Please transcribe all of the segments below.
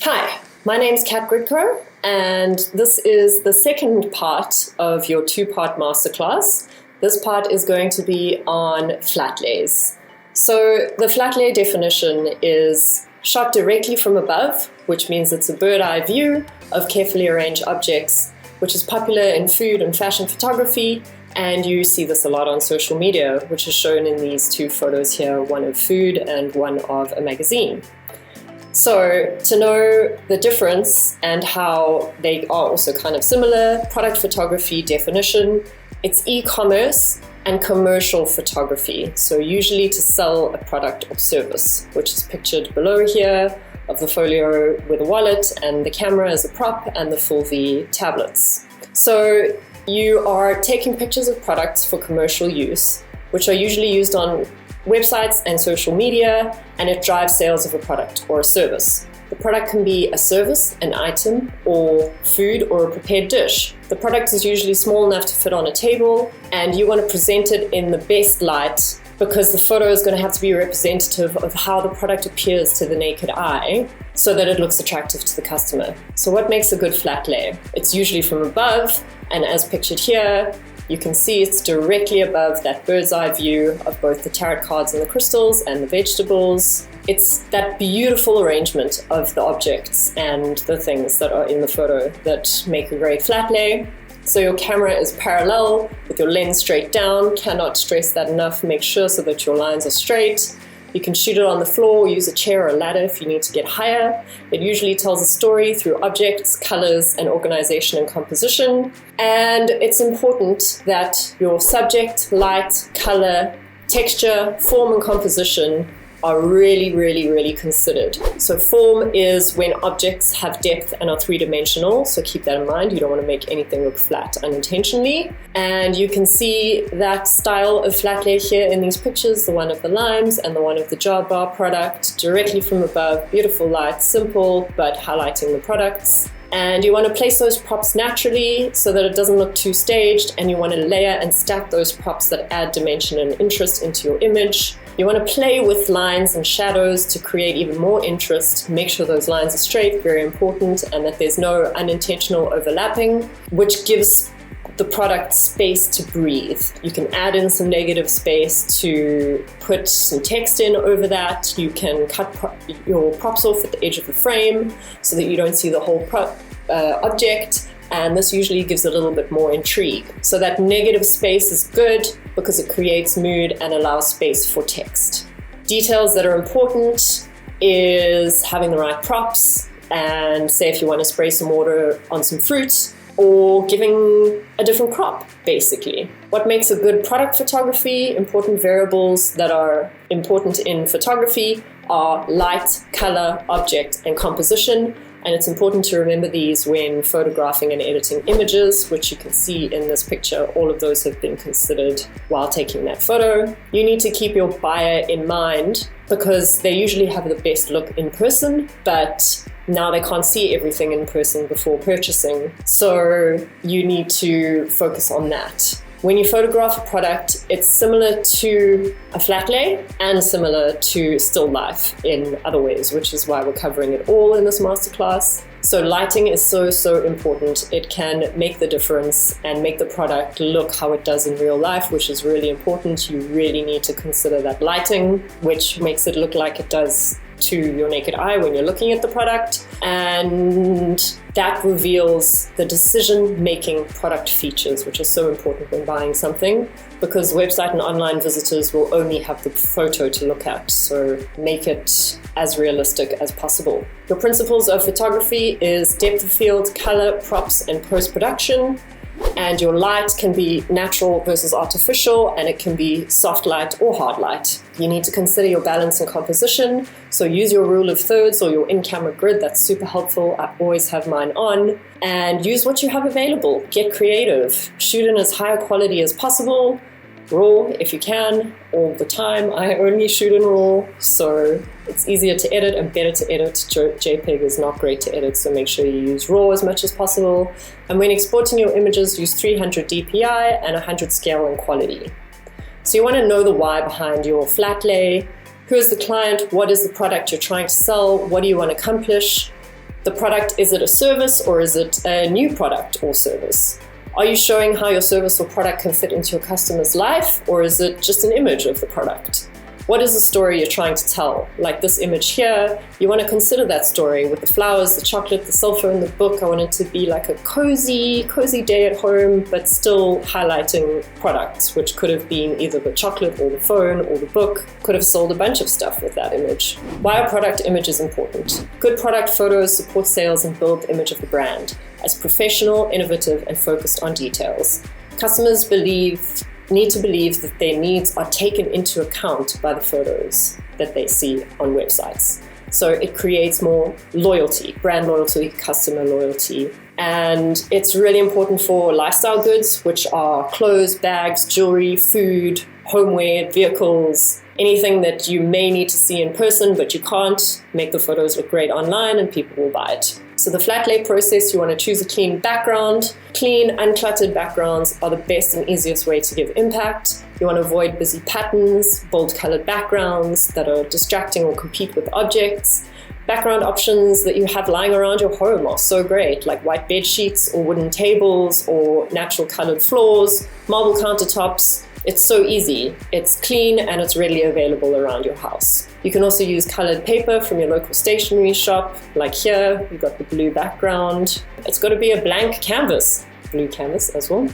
Hi, my name's Kat Grudko, and this is the second part of your two-part masterclass. This part is going to be on flat lays. So the flat lay definition is shot directly from above, which means it's a bird's eye view of carefully arranged objects, which is popular in food and fashion photography, and you see this a lot on social media, which is shown in these two photos here, one of food and one of a magazine. So to know the difference and how they are also kind of similar, product photography definition, it's e-commerce and commercial photography. So usually to sell a product or service, which is pictured below here of the folio with a wallet and the camera as a prop and the full V tablets. So you are taking pictures of products for commercial use, which are usually used on websites and social media, and it drives sales of a product or a service. The product can be a service, an item, or food or a prepared dish. The product is usually small enough to fit on a table, and you want to present it in the best light because the photo is going to have to be representative of how the product appears to the naked eye so that it looks attractive to the customer. So what makes a good flat lay? It's usually from above, and as pictured here, you can see it's directly above that bird's eye view of both the tarot cards and the crystals and the vegetables. It's that beautiful arrangement of the objects and the things that are in the photo that make a great flat lay. So your camera is parallel with your lens straight down. Cannot stress that enough. Make sure so that your lines are straight. You can shoot it on the floor, use a chair or a ladder if you need to get higher. It usually tells a story through objects, colors, and organization and composition. And it's important that your subject, light, color, texture, form, and composition are really considered. So form is when objects have depth and are three-dimensional, so keep that in mind. You don't want to make anything look flat unintentionally. And you can see that style of flat lay here in these pictures, the one of the limes and the one of the jar bar product, directly from above, beautiful light, simple, but highlighting the products. And you want to place those props naturally so that it doesn't look too staged, and you want to layer and stack those props that add dimension and interest into your image. You want to play with lines and shadows to create even more interest. Make sure those lines are straight, very important, and that there's no unintentional overlapping, which gives the product space to breathe. You can add in some negative space to put some text in over that. You can cut your props off at the edge of the frame so that you don't see the whole object, and this usually gives a little bit more intrigue. So that negative space is good because it creates mood and allows space for text. Details that are important is having the right props, and say if you want to spray some water on some fruit, or giving a different crop, basically. What makes a good product photography? Important variables that are important in photography are light, color, object, and composition. And it's important to remember these when photographing and editing images, which you can see in this picture. All of those have been considered while taking that photo. You need to keep your buyer in mind because they usually have the best look in person, but now they can't see everything in person before purchasing. So you need to focus on that. When you photograph a product, it's similar to a flat lay and similar to still life in other ways, which is why we're covering it all in this masterclass. So lighting is so important. It can make the difference and make the product look how it does in real life, which is really important. You really need to consider that lighting, which makes it look like it does to your naked eye when you're looking at the product, and that reveals the decision-making product features, which are so important when buying something, because website and online visitors will only have the photo to look at, so make it as realistic as possible. Your principles of photography is depth of field, color, props, and post-production. And your light can be natural versus artificial, and it can be soft light or hard light. You need to consider your balance and composition. So use your rule of thirds or your in-camera grid. That's super helpful. I always have mine on. And use what you have available. Get creative. Shoot in as high a quality as possible. RAW if you can, all the time. I only shoot in RAW, so it's easier to edit and better to edit. JPEG is not great to edit, so make sure you use RAW as much as possible. And when exporting your images, use 300 DPI and 100 scale and quality. So you want to know the why behind your flat lay. Who is the client? What is the product you're trying to sell? What do you want to accomplish? The product, is it a service or is it a new product or service? Are you showing how your service or product can fit into your customer's life, or is it just an image of the product? What is the story you're trying to tell? Like this image here, you want to consider that story with the flowers, the chocolate, the cell phone, the book. I want it to be like a cozy day at home, but still highlighting products, which could have been either the chocolate or the phone or the book. Could have sold a bunch of stuff with that image. Why are product images important? Good product photos support sales and build the image of the brand as professional, innovative, and focused on details. Customers need to believe that their needs are taken into account by the photos that they see on websites. So it creates more loyalty, brand loyalty, customer loyalty. And it's really important for lifestyle goods, which are clothes, bags, jewelry, food, homeware, vehicles, anything that you may need to see in person, but you can't. Make the photos look great online and people will buy it. So the flat lay process, you want to choose a clean background. Clean, uncluttered backgrounds are the best and easiest way to give impact. You want to avoid busy patterns, bold colored backgrounds that are distracting or compete with objects. Background options that you have lying around your home are so great, like white bed sheets or wooden tables or natural colored floors, marble countertops. It's so easy. It's clean and it's readily available around your house. You can also use colored paper from your local stationery shop. Like here, you've got the blue background. It's got to be a blank canvas, blue canvas as well.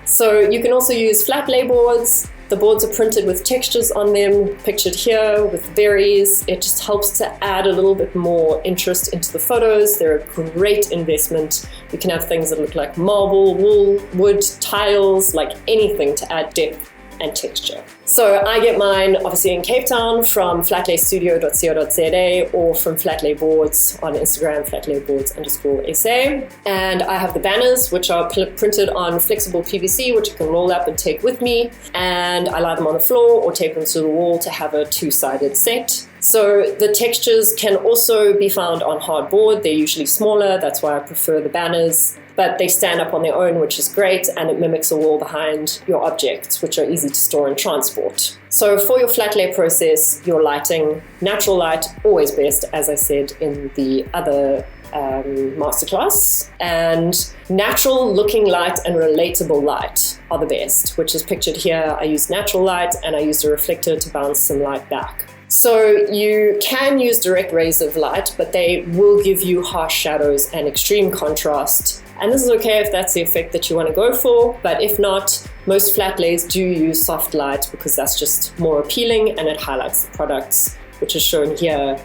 So you can also use flat lay boards. The boards are printed with textures on them, pictured here with berries. It just helps to add a little bit more interest into the photos. They're a great investment. You can have things that look like marble, wool, wood, tiles, like anything to add depth and texture. So I get mine obviously in Cape Town from flatlaystudio.co.za or from Flatlay Boards on Instagram, flatlayboards_SA. And I have the banners, which are printed on flexible PVC, which I can roll up and take with me. And I lie them on the floor or tape them to the wall to have a two-sided set. So the textures can also be found on hardboard. They're usually smaller. That's why I prefer the banners. But they stand up on their own, which is great, and it mimics a wall behind your objects, which are easy to store and transport. So for your flat lay process, your lighting, natural light, always best, as I said in the other masterclass, and natural looking light and relatable light are the best, which is pictured here. I used natural light and I used a reflector to bounce some light back. So you can use direct rays of light, but they will give you harsh shadows and extreme contrast. And this is okay if that's the effect that you want to go for, but if not, most flat lays do use soft light because that's just more appealing and it highlights the products, which is shown here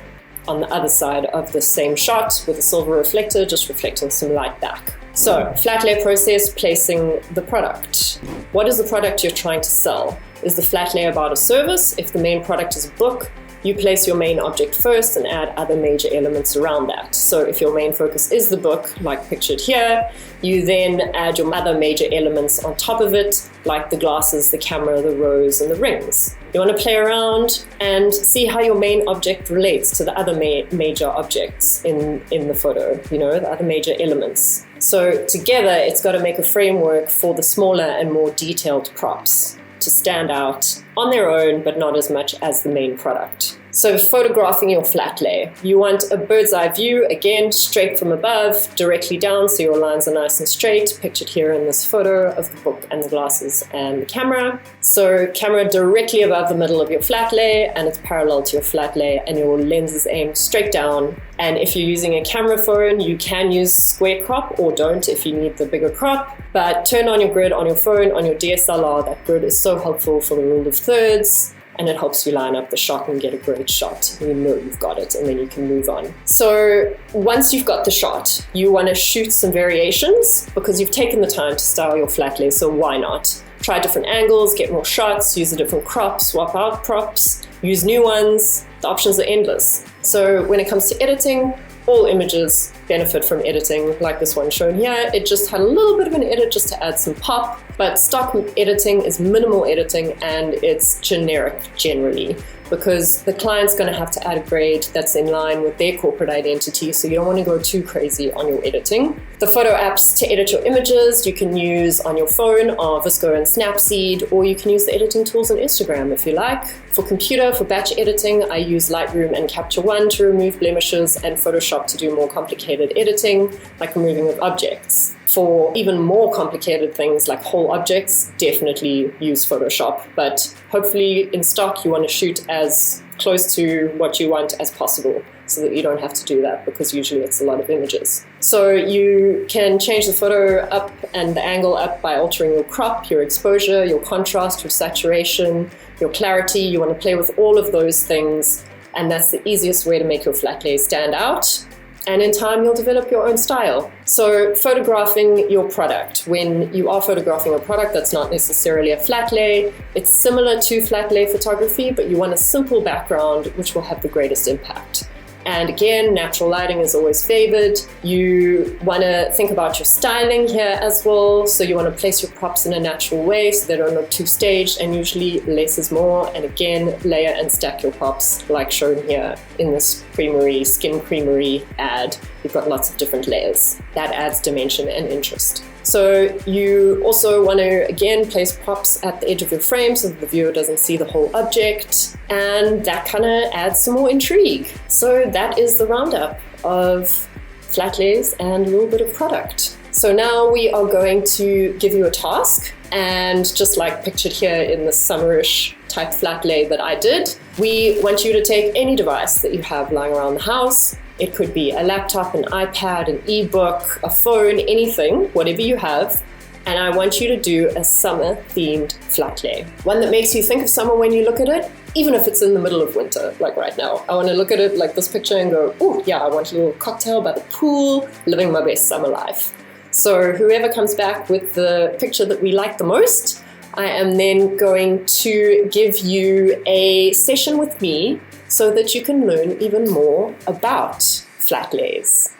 on the other side of the same shot with a silver reflector, just reflecting some light back. So, flat lay process, placing the product. What is the product you're trying to sell? Is the flat lay about a service? If the main product is a book, you place your main object first and add other major elements around that. So if your main focus is the book, like pictured here, you then add your other major elements on top of it, like the glasses, the camera, the rose, and the rings. You want to play around and see how your main object relates to the other major objects in the photo, the other major elements. So together, it's got to make a framework for the smaller and more detailed props to stand out on their own, but not as much as the main product. So photographing your flat lay. You want a bird's eye view, again, straight from above, directly down, so your lines are nice and straight, pictured here in this photo of the book and the glasses and the camera. So camera directly above the middle of your flat lay, and it's parallel to your flat lay, and your lens is aimed straight down. And if you're using a camera phone, you can use square crop or don't if you need the bigger crop. But turn on your grid on your phone, on your DSLR. That grid is so helpful for the rule of thirds, and it helps you line up the shot and get a great shot. You know you've got it, and then you can move on. So once you've got the shot, you want to shoot some variations because you've taken the time to style your flat lay, so why not? Try different angles, get more shots, use a different crop, swap out props, use new ones. The options are endless. So when it comes to editing, all images benefit from editing, like this one shown here. It just had a little bit of an edit just to add some pop, but stock editing is minimal editing and it's generic generally. because the client's going to have to add a grade that's in line with their corporate identity, so you don't want to go too crazy on your editing. The photo apps to edit your images you can use on your phone are Visco and Snapseed, or you can use the editing tools on Instagram if you like. For computer, for batch editing, I use Lightroom and Capture One to remove blemishes, and Photoshop to do more complicated editing, like removing of objects. For even more complicated things like whole objects, definitely use Photoshop, but hopefully in stock you want to shoot as close to what you want as possible, so that you don't have to do that, because usually it's a lot of images. So you can change the photo up and the angle up by altering your crop, your exposure, your contrast, your saturation, your clarity. You want to play with all of those things, and that's the easiest way to make your flat lay stand out. And in time, you'll develop your own style. So photographing your product. When you are photographing a product that's not necessarily a flat lay, it's similar to flat lay photography, but you want a simple background which will have the greatest impact. And again, natural lighting is always favored. You want to think about your styling here as well. So you want to place your props in a natural way so they don't look too staged, and usually less is more. And again, layer and stack your props like shown here in this creamery, skin creamery ad. You've got lots of different layers. That adds dimension and interest. So you also want to, again, place props at the edge of your frame so that the viewer doesn't see the whole object, and that kind of adds some more intrigue. So that is the roundup of flat lays and a little bit of product. So now we are going to give you a task, and just like pictured here in the summerish type flat lay that I did, we want you to take any device that you have lying around the house. It could be a laptop, an iPad, an ebook, a phone, anything, whatever you have. And I want you to do a summer-themed flat lay. One that makes you think of summer when you look at it, even if it's in the middle of winter, like right now. I want to look at it like this picture and go, oh yeah, I want a little cocktail by the pool, living my best summer life. So whoever comes back with the picture that we like the most, I am then going to give you a session with me so that you can learn even more about flat lays.